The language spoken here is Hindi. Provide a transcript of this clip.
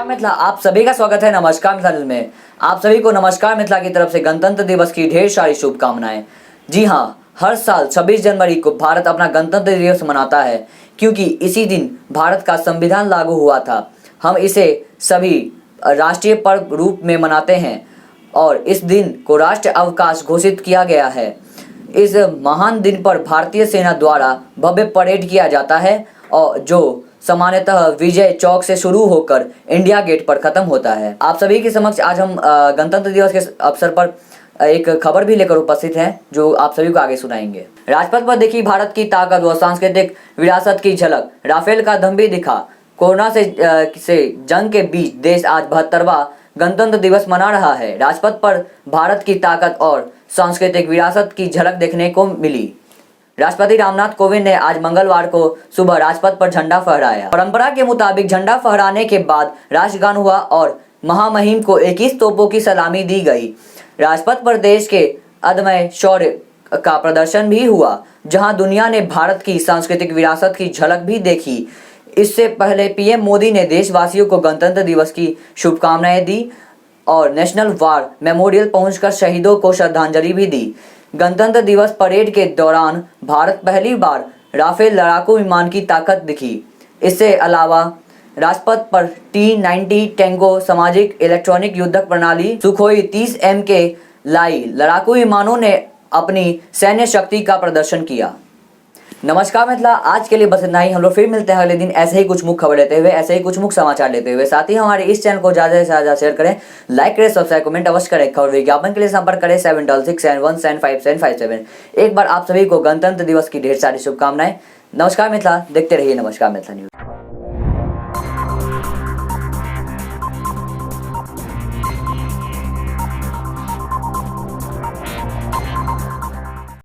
नमस्कार मिथिला, आप सभी का स्वागत है नमस्कार मिथिला में। आप सभी को नमस्कार मिथिला की तरफ से गणतंत्र दिवस की ढेर सारी शुभकामनाएं। जी हाँ, हर साल 26 जनवरी को भारत अपना गणतंत्र दिवस मनाता है, क्योंकि इसी दिन भारत का संविधान लागू हुआ था। हम इसे सभी राष्ट्रीय पर्व रूप में मनाते हैं और इस दिन को राष्ट्रीय अवकाश घोषित किया गया है। इस महान दिन पर भारतीय सेना द्वारा भव्य परेड किया जाता है और जो सामान्यतः विजय चौक से शुरू होकर इंडिया गेट पर खत्म होता है। आप सभी के समक्ष आज हम गणतंत्र दिवस के अवसर पर एक खबर भी लेकर उपस्थित हैं, जो आप सभी को आगे सुनाएंगे। राजपथ पर देखी भारत की ताकत व सांस्कृतिक विरासत की झलक, राफेल का दम भी दिखा। कोरोना से जंग के बीच देश आज 72वां गणतंत्र दिवस मना रहा है। राजपथ पर भारत की ताकत और सांस्कृतिक विरासत की झलक देखने को मिली। राष्ट्रपति रामनाथ कोविंद ने आज मंगलवार को सुबह राजपथ पर झंडा फहराया। परंपरा के मुताबिक झंडा फहराने के बाद राष्ट्रगान हुआ और महामहिम को 21 तोपों की सलामी दी गई। राजपथ पर देश के अदम्य शौर्य का प्रदर्शन भी हुआ, जहां दुनिया ने भारत की सांस्कृतिक विरासत की झलक भी देखी। इससे पहले पीएम मोदी ने देशवासियों को गणतंत्र दिवस की शुभकामनाएं दी और नेशनल वार मेमोरियल पहुंचकर शहीदों को श्रद्धांजलि भी दी। गणतंत्र दिवस परेड के दौरान भारत पहली बार राफेल लड़ाकू विमान की ताकत दिखी। इससे अलावा राजपथ पर T-90 टैंगो सामाजिक इलेक्ट्रॉनिक युद्धक प्रणाली सुखोई 30M के लाई लड़ाकू विमानों ने अपनी सैन्य शक्ति का प्रदर्शन किया। नमस्कार मिथिला, आज के लिए बस इतना ही। हम लोग फिर मिलते हैं अगले दिन ऐसे ही कुछ मुख्य खबर लेते हुए, ऐसे ही कुछ मुख्य समाचार लेते हुए। साथ ही हमारे इस चैनल को ज़्यादा से ज़्यादा शेयर करें, लाइक करें, सब्सक्राइब कमेंट अवश्य करें। खबर विज्ञापन के लिए संपर्क करें 7667175757। एक बार आप सभी को गणतंत्र दिवस की ढेर सारी शुभकामनाएं। नमस्कार मिथिला, देखते रहिए नमस्कार मिथिला न्यूज।